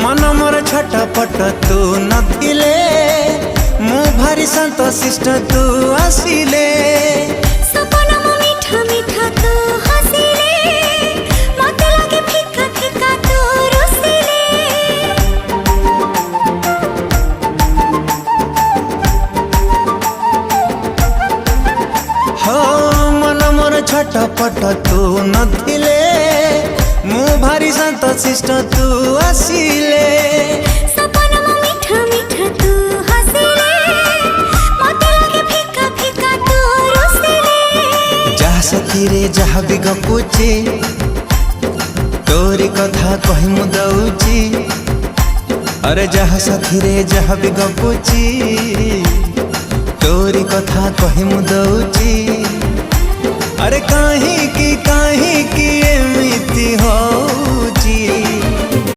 मन मोर छटपट तू नथिले मु भारी शांत शिष्ट तू आसिले सपन मो मीठा मीठा तू हसिले मते लागे फिका फिका तू रुसिले हो मन मोर छटपट तू नथिले मु भारी शांत शिष्ट तू आसिले सपन मो मीठा मीठा तू हसिले मते लागे फिका फिका तू रुसिले जहा सखी रे जहा भी गपुची तोरी कथा कहि मु दउची अरे जहा सखी रे जहा भी गपुची तोरी कथा कहि मु दउची अरे काहे की एमिति हो